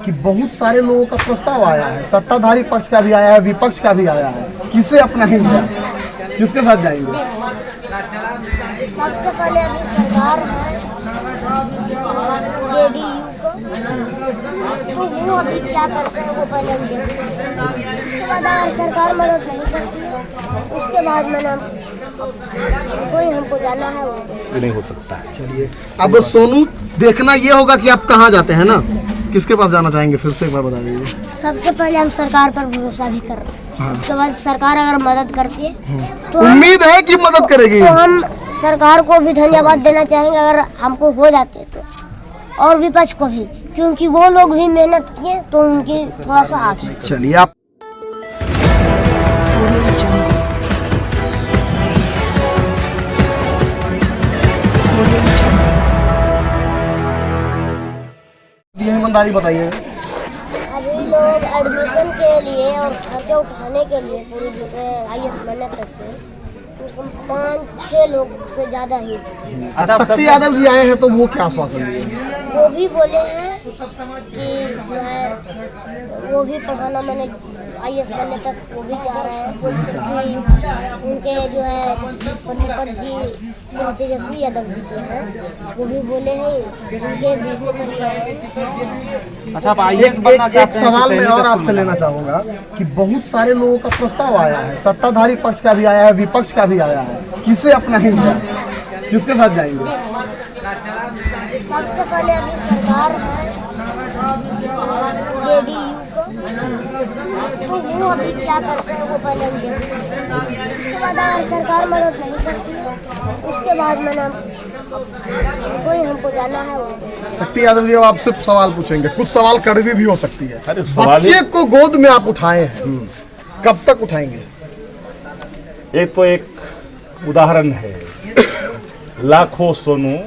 कि बहुत सारे लोगों का प्रस्ताव आया है, सत्ताधारी पक्ष का भी आया है, विपक्ष का भी आया है, किसे अपनाएंगे, किसके साथ जाएंगे? सबसे पहले अभी सरकार है जेडीयू को, तो वो अभी क्या करते हैं वो पहले हम देखते हैं। उसके बाद अगर सरकार मदद नहीं करती है उसके बाद मैंने कोई हमको जाना है वो नहीं हो सकता है। चलिए, अब सोनू देखना ये होगा कि आप कहाँ जाते हैं ना, किसके पास जाना चाहेंगे, फिर से एक बार बता दीजिए। सबसे पहले हम सरकार पर भरोसा भी कर रहे हैं। हाँ। उसके बाद सरकार अगर मदद करती है तो उम्मीद है कि मदद करेगी। तो हम सरकार को भी धन्यवाद देना चाहेंगे अगर हमको हो जाते तो, और विपक्ष को भी, क्योंकि वो लोग भी मेहनत किए तो उनकी थोड़ा सा आगे। चलिए, आप ईमानदारी बताइए। अभी लोग एडमिशन के लिए और खर्चा उठाने के लिए पूरी जगह IAS बनने तक के उसको 5-6 लोग से ज़्यादा ही। शक्ति यादव जी आए हैं तो वो क्या आश्वासन दिए? वो भी बोले हैं कि जो है वो भी पढ़ाना, मैंने IAS बनने तक वो भी चाह रहे हैं, क्योंकि उनके जो है पति जी श्री तेजस्वी यादव जी जो हैं वो भी बोले हैं उनके भेजने पर ही आए हैं। अच्छा, आप IAS बनना चाहते हैं? एक सवाल मैं और आपसे लेना चाहूँगा कि बहुत सारे लोगों का प्रस्ताव आया है, सत्ताधारी पक्ष का भी आया है, विपक्ष का भी आया है, किसे अपनाएंगे, किसके साथ जाएंगे? सबसे पहले अभी सरकार है जेडीयू को, तो वो अभी क्या करते हैं वो पहले हम देखते हैं। उसके बाद अगर सरकार मदद नहीं करती है उसके बाद मैंने कोई हमको जाना है वो। शक्ति यादव जी, अब आपसे सवाल पूछेंगे, कुछ सवाल कड़वी भी हो सकती है। अरे सवाल बच्चे को गोद में आप उठाए हैं, कब तक उठाएंगे? एक तो एक उदाहरण है, लाखों सोनू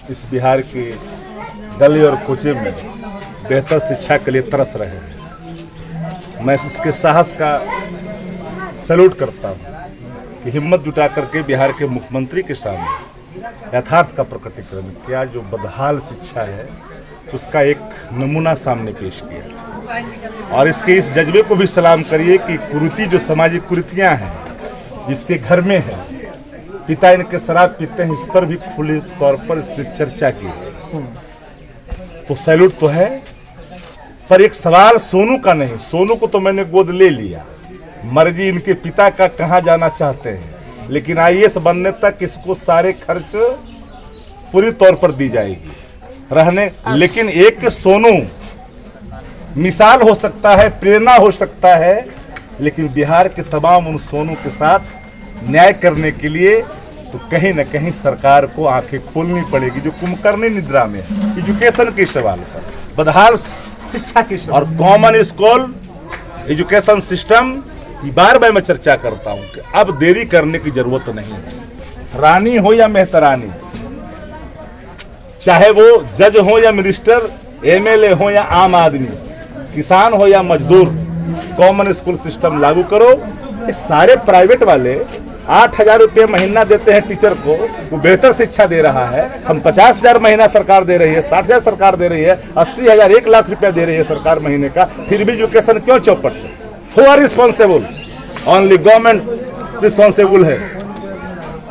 इस बिहार के गली और कोचे में बेहतर शिक्षा के लिए तरस रहे हैं। मैं इसके साहस का सैल्यूट करता हूँ कि हिम्मत जुटा करके बिहार के मुख्यमंत्री के सामने यथार्थ का प्रकटीकरण किया। जो बदहाल शिक्षा है उसका एक नमूना सामने पेश किया, और इसके इस जज्बे को भी सलाम करिए कि कुरीति, जो सामाजिक कुरीतियाँ हैं जिसके घर में है, पिता इनके शराब पीते हैं, इस पर भी खुले तौर पर इसने चर्चा की है, तो सैल्यूट तो है। पर एक सवाल सोनू का नहीं, सोनू को तो मैंने गोद ले लिया, मर्जी इनके पिता का कहाँ जाना चाहते हैं, लेकिन IAS बनने तक इसको सारे खर्च पूरी तौर पर दी जाएगी रहने। लेकिन एक सोनू मिसाल हो सकता है, प्रेरणा हो सकता है, लेकिन बिहार के तमाम उन सोनू के साथ न्याय करने के लिए तो कहीं न कहीं सरकार को आंखें खोलनी पड़ेगी, जो कुंभकर्णी निद्रा में है। एजुकेशन के सवाल पर, बदहाल शिक्षा की और कॉमन स्कूल एजुकेशन सिस्टम की बार मैं चर्चा करता हूं कि अब देरी करने की जरूरत नहीं है। रानी हो या मेहतरानी, चाहे वो जज हो या मिनिस्टर, MLA हो या आम आदमी, किसान हो या मजदूर, कॉमन स्कूल सिस्टम लागू करो। ये सारे प्राइवेट वाले 8,000 रुपये महीना देते हैं टीचर को, वो बेहतर शिक्षा दे रहा है। हम 50,000 महीना सरकार दे रही है, 60,000 सरकार दे रही है, 80,000 1 लाख रुपया दे रही है सरकार महीने का, फिर भी एजुकेशन क्यों चौपट है? Who are responsible? Only government responsible है।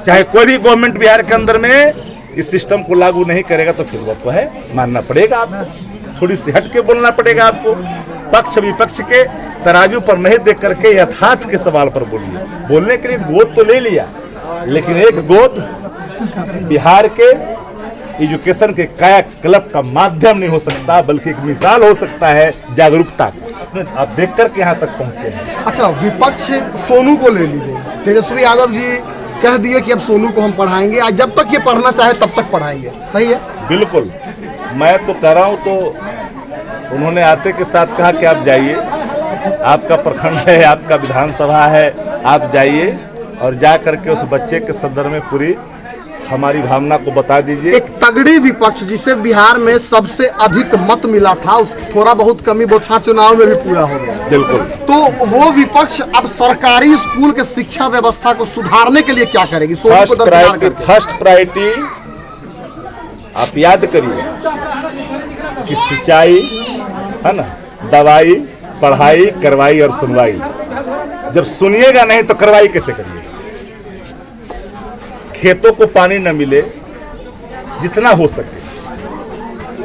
चाहे कोई भी गवर्नमेंट बिहार के अंदर में इस सिस्टम को लागू नहीं करेगा तो फिर वो तो है, मानना पड़ेगा आपको, थोड़ी सी हट के बोलना पड़ेगा आपको। पक्ष विपक्ष के तराजू पर नहीं देख करके यथार्थ के सवाल पर बोलिए। बोलने के लिए गोद तो ले लिया, लेकिन एक गोद बिहार के एजुकेशन के कायाकल्प का माध्यम नहीं हो सकता, बल्कि एक मिसाल हो सकता है जागरूकता का। आप देख करके यहाँ तक पहुंचे हैं। अच्छा, विपक्ष सोनू को ले लीजिए, तेजस्वी यादव जी कह दिए कि अब सोनू को हम पढ़ाएंगे, आज जब तक ये पढ़ना चाहे तब तक पढ़ाएंगे, सही है? बिल्कुल, मैं तो कह रहा हूँ। तो उन्होंने आते के साथ कहा कि आप जाइए, आपका प्रखंड है, आपका विधानसभा है, आप जाइए और जा करके उस बच्चे के संदर्भ में पूरी हमारी भावना को बता दीजिए। एक तगड़ी विपक्ष जिसे बिहार में सबसे अधिक मत मिला था, उस थोड़ा बहुत कमी बोछा चुनाव में भी पूरा हो गया। बिल्कुल। तो वो विपक्ष अब सरकारी स्कूल के शिक्षा व्यवस्था को सुधारने के लिए क्या करेगी? फर्स्ट प्रायोरिटी आप याद करिए कि सिंचाई, है ना, दवाई, पढ़ाई, करवाई और सुनवाई। जब सुनिएगा नहीं तो करवाई कैसे करिएगा? खेतों को पानी न मिले, जितना हो सके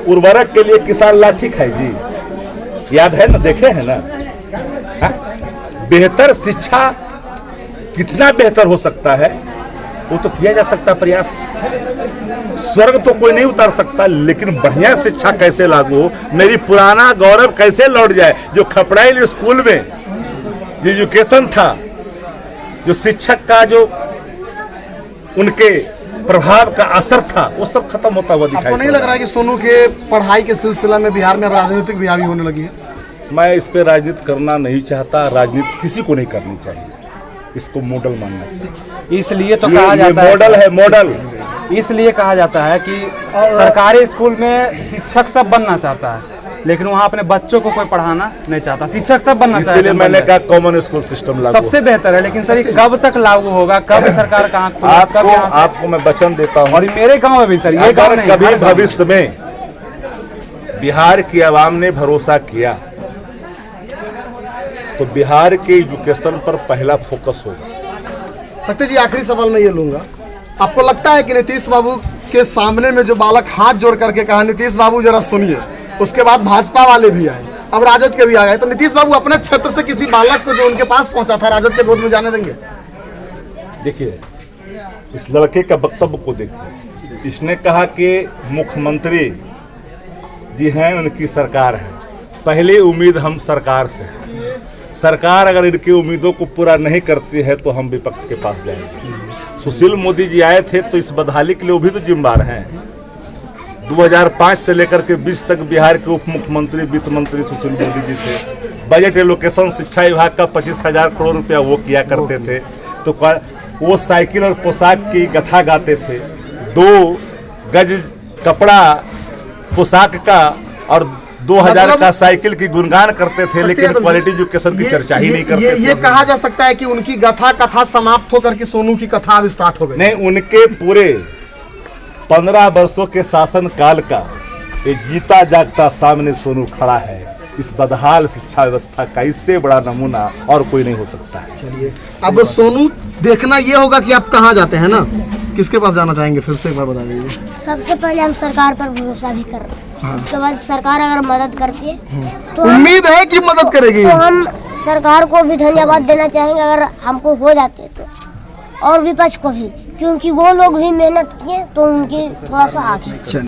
उर्वरक के लिए किसान लाठी खाए जी, याद है ना, देखे हैं ना। हा? बेहतर शिक्षा कितना बेहतर हो सकता है वो तो किया जा सकता प्रयास। स्वर्ग तो कोई नहीं उतार सकता, लेकिन बढ़िया शिक्षा कैसे लागू हो, मेरी पुराना गौरव कैसे लौट जाए। जो खपड़ाइल स्कूल में जो एजुकेशन था, जो शिक्षक का जो उनके प्रभाव का असर था, वो सब खत्म होता हुआ दिखाई। आपको नहीं लग रहा है कि सोनू के पढ़ाई के सिलसिला में बिहार में राजनीतिक भी हावी होने लगी है? मैं इस पे राजनीति करना नहीं चाहता, राजनीति किसी को नहीं करनी चाहिए, इसको मॉडल मानना चाहिए। इसलिए तो कहा जाता है, मॉडल है, मॉडल। इसलिए कहा जाता है कि सरकारी स्कूल में शिक्षक सब बनना चाहता है, लेकिन वहाँ अपने बच्चों को कोई पढ़ाना नहीं चाहता। शिक्षक सब बनना चाहता है, इसलिए मैंने कहा कॉमन स्कूल सिस्टम लागू सबसे बेहतर है। लेकिन सर, ये कब तक लागू होगा, कब सरकार कहाँ आपको मैं वचन देता हूँ, और मेरे गांव में भी सर, ये गांव नहीं, कभी भविष्य में बिहार की आवाम ने भरोसा किया तो बिहार के एजुकेशन पर पहला फोकस होगा। सत्य जी, आखिरी सवाल मैं ये लूंगा, आपको लगता है कि नीतीश बाबू के सामने में जो बालक हाथ जोड़ करके कहा नीतीश बाबू जरा सुनिए, उसके बाद भाजपा वाले भी आए, अब राजद के भी आ गए, तो नीतीश बाबू अपने क्षेत्र से किसी बालक को जो उनके पास पहुंचा था राजद के गोद में जाने देंगे? देखिए, इस लड़के का वक्तव्य को देखिए। इसने कहा कि मुख्यमंत्री जी हैं, उनकी सरकार है, पहली उम्मीद हम सरकार से है। सरकार अगर इनकी उम्मीदों को पूरा नहीं करती है तो हम विपक्ष के पास जाएंगे। सुशील मोदी जी आए थे तो इस बदहाली के लिए वो भी तो जिम्मेदार हैं। 2005 से लेकर के 20 तक बिहार के उप मुख्यमंत्री, वित्त मंत्री सुशील मोदी जी थे। बजट एलोकेशन शिक्षा विभाग का 25,000 करोड़ रुपया वो किया करते थे। तो वो साइकिल और पोशाक की कथा गाते थे, 2 गज कपड़ा पोशाक का और 2000 का साइकिल की गुणगान करते थे, लेकिन क्वालिटी एजुकेशन की चर्चा ही नहीं करते थे। ये कहा जा सकता है कि उनकी कथा समाप्त होकर के सोनू की कथा अब स्टार्ट हो गई? नहीं, उनके पूरे 15 वर्षों के शासन काल का ये जीता जागता सामने सोनू खड़ा है। इस बदहाल शिक्षा व्यवस्था का इससे बड़ा नमूना और कोई नहीं हो सकता है। चलिए, अब सोनू देखना ये होगा कि आप कहाँ जाते हैं ना, किसके पास जाना चाहेंगे, फिर से एक बार बता दीजिए। सबसे पहले हम सरकार पर भरोसा भी कर रहे हैं, उसके बाद सरकार अगर मदद करती है तो उम्मीद है कि मदद करेगी, तो हम सरकार को भी धन्यवाद देना चाहेंगे अगर हमको हो जाते तो, और विपक्ष को भी, क्योंकि वो लोग भी मेहनत किए तो उनकी थोड़ा सा आगे।